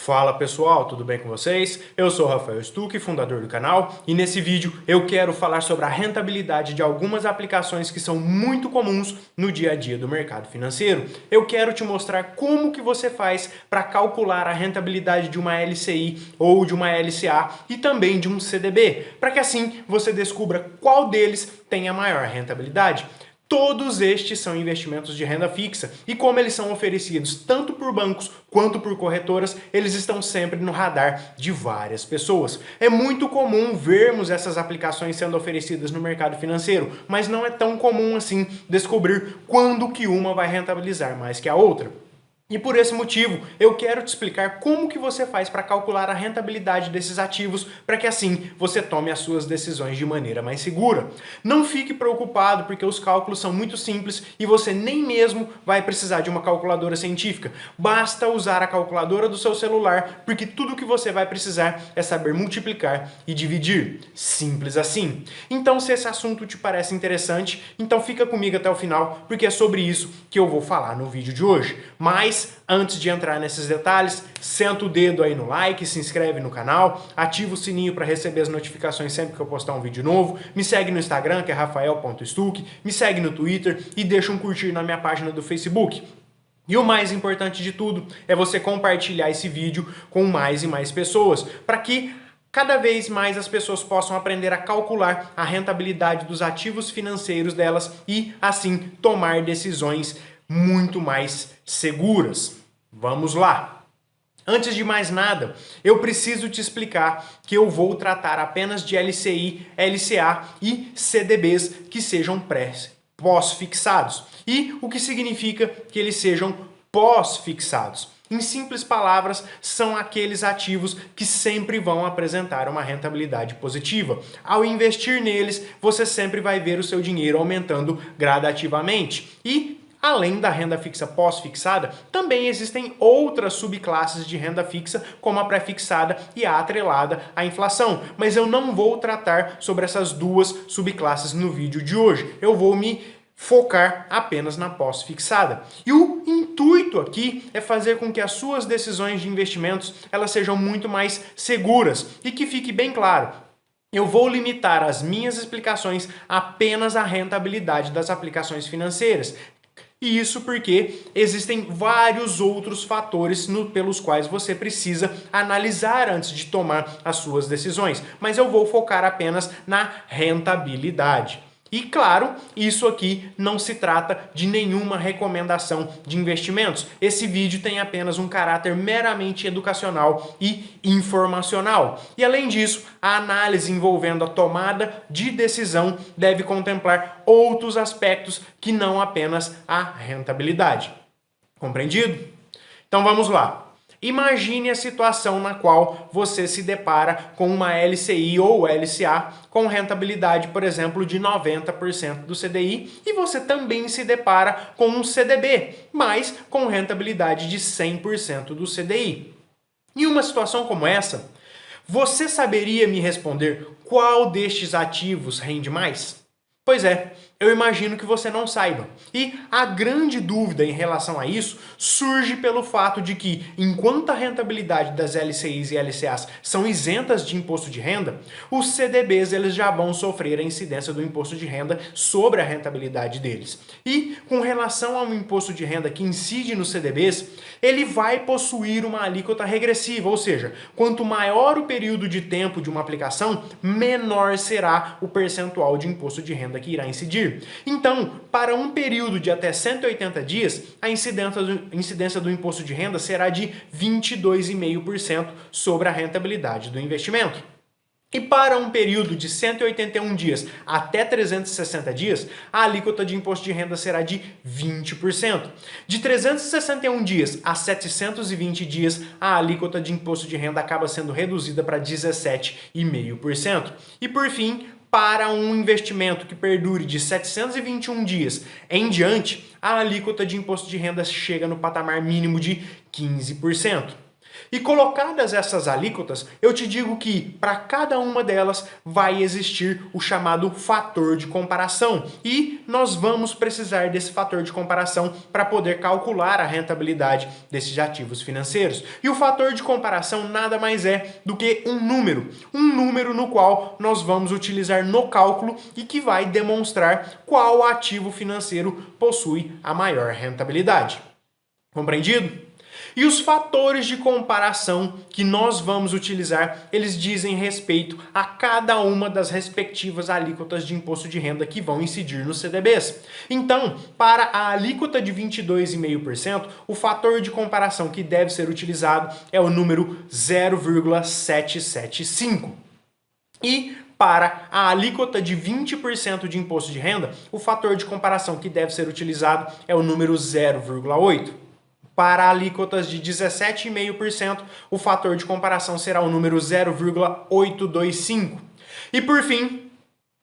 Fala pessoal, tudo bem com vocês? Eu sou o Rafael Stuck, fundador do canal, e nesse vídeo eu quero falar sobre a rentabilidade de algumas aplicações que são muito comuns no dia a dia do mercado financeiro. Eu quero te mostrar como que você faz para calcular a rentabilidade de uma LCI ou de uma LCA e também de um CDB, para que assim você descubra qual deles tem a maior rentabilidade. Todos estes são investimentos de renda fixa e como eles são oferecidos tanto por bancos quanto por corretoras, eles estão sempre no radar de várias pessoas. É muito comum vermos essas aplicações sendo oferecidas no mercado financeiro, mas não é tão comum assim descobrir quando que uma vai rentabilizar mais que a outra. E por esse motivo, eu quero te explicar como que você faz para calcular a rentabilidade desses ativos para que assim você tome as suas decisões de maneira mais segura. Não fique preocupado porque os cálculos são muito simples e você nem mesmo vai precisar de uma calculadora científica. Basta usar a calculadora do seu celular porque tudo que você vai precisar é saber multiplicar e dividir. Simples assim. Então se esse assunto te parece interessante, então fica comigo até o final porque é sobre isso que eu vou falar no vídeo de hoje. Mas antes de entrar nesses detalhes, senta o dedo aí no like, se inscreve no canal, ativa o sininho para receber as notificações sempre que eu postar um vídeo novo, me segue no Instagram, que é rafael.stuck, me segue no Twitter e deixa um curtir na minha página do Facebook. E o mais importante de tudo é você compartilhar esse vídeo com mais e mais pessoas, para que cada vez mais as pessoas possam aprender a calcular a rentabilidade dos ativos financeiros delas e, assim, tomar decisões muito mais seguras. Vamos lá! Antes de mais nada, eu preciso te explicar que eu vou tratar apenas de LCI, LCA e CDBs que sejam pós-fixados. E o que significa que eles sejam pós-fixados? Em simples palavras, são aqueles ativos que sempre vão apresentar uma rentabilidade positiva. Ao investir neles, você sempre vai ver o seu dinheiro aumentando gradativamente. E além da renda fixa pós-fixada, também existem outras subclasses de renda fixa, como a pré-fixada e a atrelada à inflação. Mas eu não vou tratar sobre essas duas subclasses no vídeo de hoje. Eu vou me focar apenas na pós-fixada. E o intuito aqui é fazer com que as suas decisões de investimentos elas sejam muito mais seguras e que fique bem claro. Eu vou limitar as minhas explicações apenas à rentabilidade das aplicações financeiras. E isso porque existem vários outros fatores pelos quais você precisa analisar antes de tomar as suas decisões. Mas eu vou focar apenas na rentabilidade. E claro, isso aqui não se trata de nenhuma recomendação de investimentos. Esse vídeo tem apenas um caráter meramente educacional e informacional. E além disso, a análise envolvendo a tomada de decisão deve contemplar outros aspectos que não apenas a rentabilidade. Compreendido? Então vamos lá. Imagine a situação na qual você se depara com uma LCI ou LCA com rentabilidade, por exemplo, de 90% do CDI e você também se depara com um CDB, mas com rentabilidade de 100% do CDI. Em uma situação como essa, você saberia me responder qual destes ativos rende mais? Pois é, eu imagino que você não saiba. E a grande dúvida em relação a isso surge pelo fato de que, enquanto a rentabilidade das LCIs e LCAs são isentas de imposto de renda, os CDBs eles já vão sofrer a incidência do imposto de renda sobre a rentabilidade deles. E com relação ao imposto de renda que incide nos CDBs, ele vai possuir uma alíquota regressiva, ou seja, quanto maior o período de tempo de uma aplicação, menor será o percentual de imposto de renda que irá incidir. Então, para um período de até 180 dias, a incidência do imposto de renda será de 22,5% sobre a rentabilidade do investimento. E para um período de 181 dias até 360 dias, a alíquota de imposto de renda será de 20%. De 361 dias a 720 dias, a alíquota de imposto de renda acaba sendo reduzida para 17,5%. E por fim, para um investimento que perdure de 721 dias em diante, a alíquota de imposto de renda chega no patamar mínimo de 15%. E colocadas essas alíquotas, eu te digo que para cada uma delas vai existir o chamado fator de comparação. E nós vamos precisar desse fator de comparação para poder calcular a rentabilidade desses ativos financeiros. E o fator de comparação nada mais é do que um número no qual nós vamos utilizar no cálculo e que vai demonstrar qual ativo financeiro possui a maior rentabilidade. Compreendido? E os fatores de comparação que nós vamos utilizar, eles dizem respeito a cada uma das respectivas alíquotas de imposto de renda que vão incidir nos CDBs. Então, para a alíquota de 22,5%, o fator de comparação que deve ser utilizado é o número 0,775. E para a alíquota de 20% de imposto de renda, o fator de comparação que deve ser utilizado é o número 0,8. Para alíquotas de 17,5%, o fator de comparação será o número 0,825. E por fim,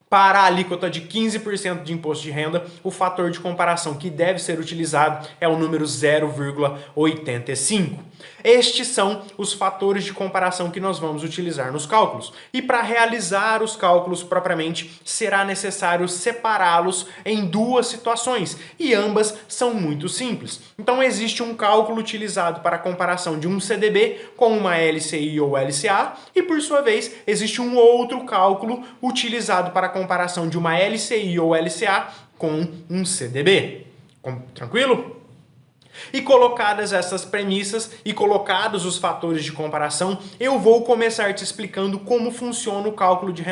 para a alíquota de 15% de imposto de renda, o fator de comparação que deve ser utilizado é o número 0,85. Estes são os fatores de comparação que nós vamos utilizar nos cálculos. E para realizar os cálculos propriamente, será necessário separá-los em duas situações, e ambas são muito simples. Então existe um cálculo utilizado para a comparação de um CDB com uma LCI ou LCA, e por sua vez existe um outro cálculo utilizado para a comparação de uma LCI ou LCA com um CDB. Tranquilo? E colocadas essas premissas e colocados os fatores de comparação, eu vou começar te explicando como funciona o cálculo de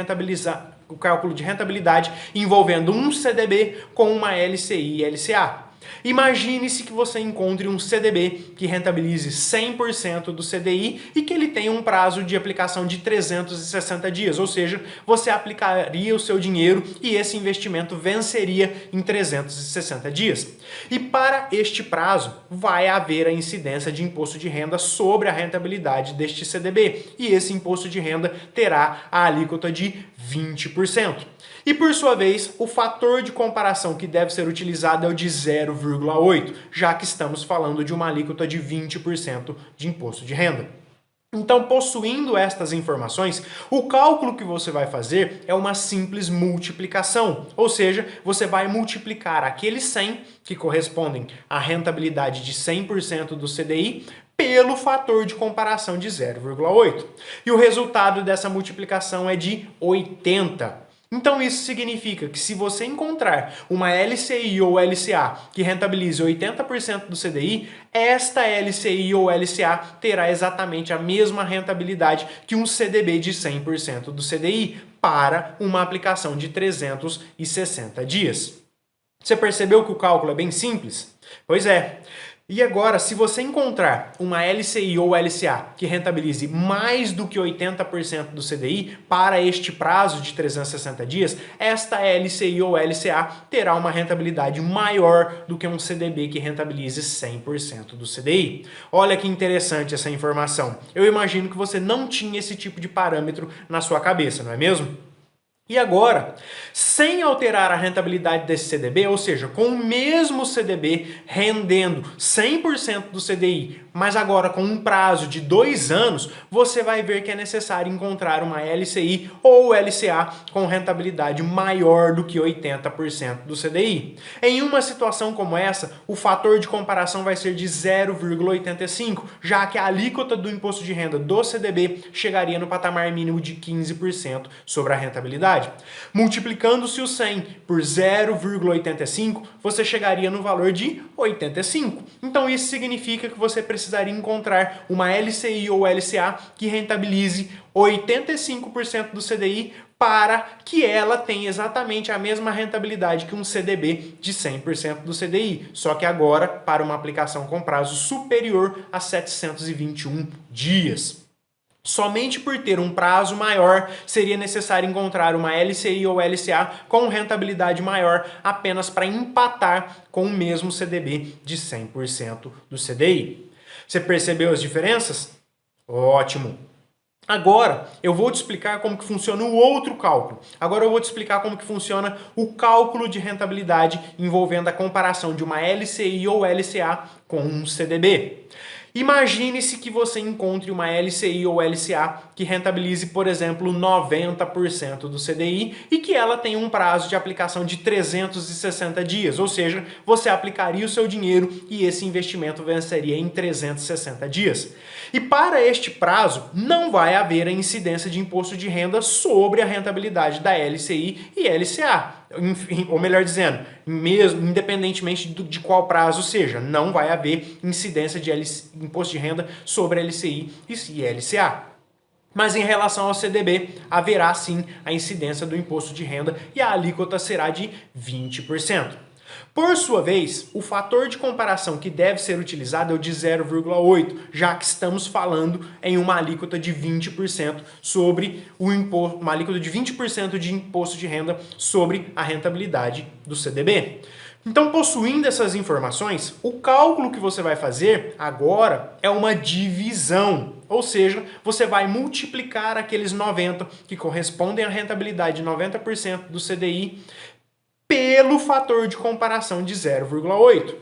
rentabilidade envolvendo um CDB com uma LCI e LCA. Imagine-se que você encontre um CDB que rentabilize 100% do CDI e que ele tenha um prazo de aplicação de 360 dias, ou seja, você aplicaria o seu dinheiro e esse investimento venceria em 360 dias. E para este prazo, vai haver a incidência de imposto de renda sobre a rentabilidade deste CDB, e esse imposto de renda terá a alíquota de 20%. E por sua vez, o fator de comparação que deve ser utilizado é o de 0,8, já que estamos falando de uma alíquota de 20% de imposto de renda. Então, possuindo estas informações, o cálculo que você vai fazer é uma simples multiplicação, ou seja, você vai multiplicar aqueles 100 que correspondem à rentabilidade de 100% do CDI pelo fator de comparação de 0,8. E o resultado dessa multiplicação é de 80. Então isso significa que se você encontrar uma LCI ou LCA que rentabilize 80% do CDI, esta LCI ou LCA terá exatamente a mesma rentabilidade que um CDB de 100% do CDI para uma aplicação de 360 dias. Você percebeu que o cálculo é bem simples? Pois é. E agora, se você encontrar uma LCI ou LCA que rentabilize mais do que 80% do CDI para este prazo de 360 dias, esta LCI ou LCA terá uma rentabilidade maior do que um CDB que rentabilize 100% do CDI. Olha que interessante essa informação. Eu imagino que você não tinha esse tipo de parâmetro na sua cabeça, não é mesmo? E agora, sem alterar a rentabilidade desse CDB, ou seja, com o mesmo CDB rendendo 100% do CDI, mas agora com um prazo de 2 anos, você vai ver que é necessário encontrar uma LCI ou LCA com rentabilidade maior do que 80% do CDI. Em uma situação como essa, o fator de comparação vai ser de 0,85, já que a alíquota do imposto de renda do CDB chegaria no patamar mínimo de 15% sobre a rentabilidade. Multiplicando-se o 100 por 0,85, você chegaria no valor de 85. Então isso significa que você precisaria encontrar uma LCI ou LCA que rentabilize 85% do CDI para que ela tenha exatamente a mesma rentabilidade que um CDB de 100% do CDI, só que agora para uma aplicação com prazo superior a 721 dias. Somente por ter um prazo maior, seria necessário encontrar uma LCI ou LCA com rentabilidade maior apenas para empatar com o mesmo CDB de 100% do CDI. Você percebeu as diferenças? Ótimo! Agora, eu vou te explicar como que funciona o outro cálculo. Agora eu vou te explicar como que funciona o cálculo de rentabilidade envolvendo a comparação de uma LCI ou LCA com um CDB. Imagine-se que você encontre uma LCI ou LCA que rentabilize, por exemplo, 90% do CDI e que ela tenha um prazo de aplicação de 360 dias, ou seja, você aplicaria o seu dinheiro e esse investimento venceria em 360 dias. E para este prazo, não vai haver a incidência de imposto de renda sobre a rentabilidade da LCI e LCA. Ou melhor dizendo, mesmo independentemente de qual prazo seja, não vai haver incidência de imposto de renda sobre a LCI e LCA. Mas em relação ao CDB, haverá sim a incidência do imposto de renda e a alíquota será de 20%. Por sua vez, o fator de comparação que deve ser utilizado é o de 0,8, já que estamos falando em uma alíquota de 20% sobre o imposto, uma alíquota de 20% de imposto de renda sobre a rentabilidade do CDB. Então, possuindo essas informações, o cálculo que você vai fazer agora é uma divisão, ou seja, você vai multiplicar aqueles 90 que correspondem à rentabilidade de 90% do CDI pelo fator de comparação de 0,8.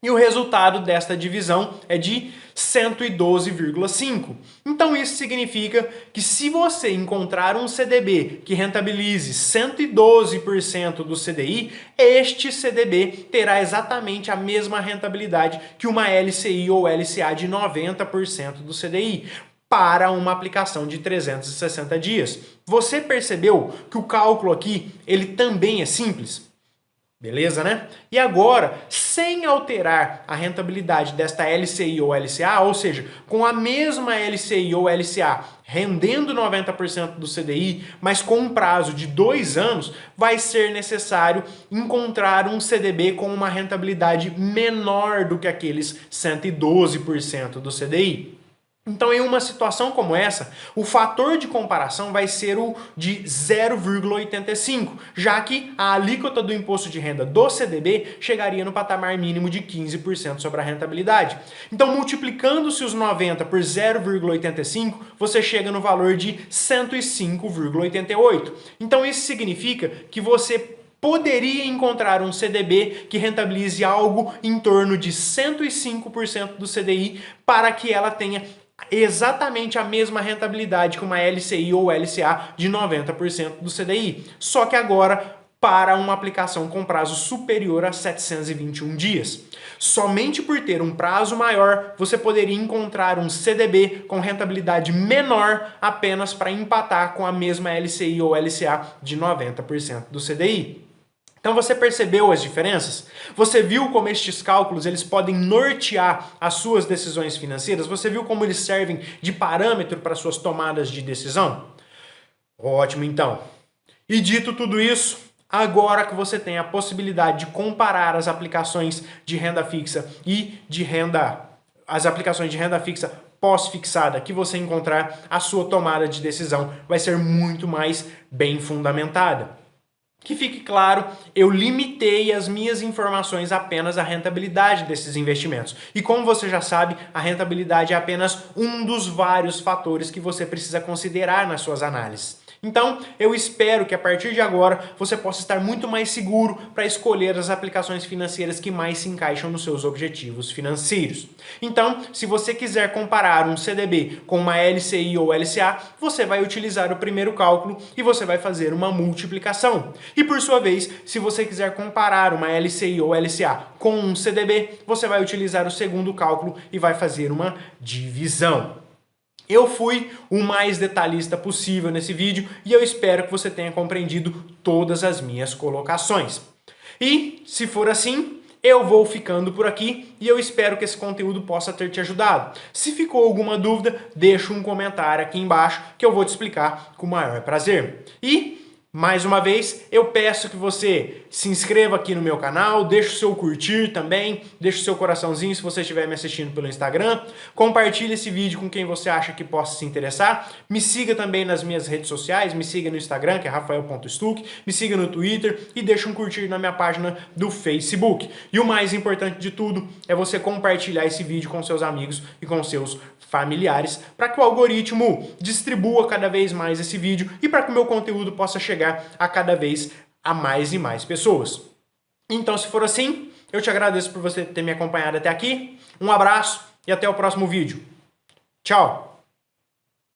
E o resultado desta divisão é de 112,5. Então isso significa que se você encontrar um CDB que rentabilize 112% do CDI, este CDB terá exatamente a mesma rentabilidade que uma LCI ou LCA de 90% do CDI, para uma aplicação de 360 dias. Você percebeu que o cálculo aqui, ele também é simples? Beleza, né? E agora, sem alterar a rentabilidade desta LCI ou LCA, ou seja, com a mesma LCI ou LCA rendendo 90% do CDI, mas com um prazo de 2 anos, vai ser necessário encontrar um CDB com uma rentabilidade menor do que aqueles 112% do CDI. Então, em uma situação como essa, o fator de comparação vai ser o de 0,85, já que a alíquota do imposto de renda do CDB chegaria no patamar mínimo de 15% sobre a rentabilidade. Então, multiplicando-se os 90 por 0,85, você chega no valor de 105,88. Então, isso significa que você poderia encontrar um CDB que rentabilize algo em torno de 105% do CDI para que ela tenha exatamente a mesma rentabilidade que uma LCI ou LCA de 90% do CDI, só que agora para uma aplicação com prazo superior a 721 dias. Somente por ter um prazo maior, você poderia encontrar um CDB com rentabilidade menor apenas para empatar com a mesma LCI ou LCA de 90% do CDI. Então você percebeu as diferenças? Você viu como estes cálculos eles podem nortear as suas decisões financeiras? Você viu como eles servem de parâmetro para suas tomadas de decisão? Ótimo, então. E dito tudo isso, agora que você tem a possibilidade de comparar as aplicações de renda fixa e as aplicações de renda fixa pós-fixada que você encontrar, a sua tomada de decisão vai ser muito mais bem fundamentada. Que fique claro, eu limitei as minhas informações apenas à rentabilidade desses investimentos. E como você já sabe, a rentabilidade é apenas um dos vários fatores que você precisa considerar nas suas análises. Então, eu espero que a partir de agora você possa estar muito mais seguro para escolher as aplicações financeiras que mais se encaixam nos seus objetivos financeiros. Então, se você quiser comparar um CDB com uma LCI ou LCA, você vai utilizar o primeiro cálculo e você vai fazer uma multiplicação. E por sua vez, se você quiser comparar uma LCI ou LCA com um CDB, você vai utilizar o segundo cálculo e vai fazer uma divisão. Eu fui o mais detalhista possível nesse vídeo e eu espero que você tenha compreendido todas as minhas colocações. E, se for assim, eu vou ficando por aqui e eu espero que esse conteúdo possa ter te ajudado. Se ficou alguma dúvida, deixa um comentário aqui embaixo que eu vou te explicar com o maior prazer. E, mais uma vez, eu peço que você se inscreva aqui no meu canal, deixe o seu curtir também, deixe o seu coraçãozinho se você estiver me assistindo pelo Instagram, compartilhe esse vídeo com quem você acha que possa se interessar, me siga também nas minhas redes sociais, me siga no Instagram, que é rafael.stuck, me siga no Twitter e deixe um curtir na minha página do Facebook. E o mais importante de tudo é você compartilhar esse vídeo com seus amigos e com seus familiares, para que o algoritmo distribua cada vez mais esse vídeo e para que o meu conteúdo possa chegar a cada vez a mais e mais pessoas. Então, se for assim, eu te agradeço por você ter me acompanhado até aqui. Um abraço e até o próximo vídeo. Tchau!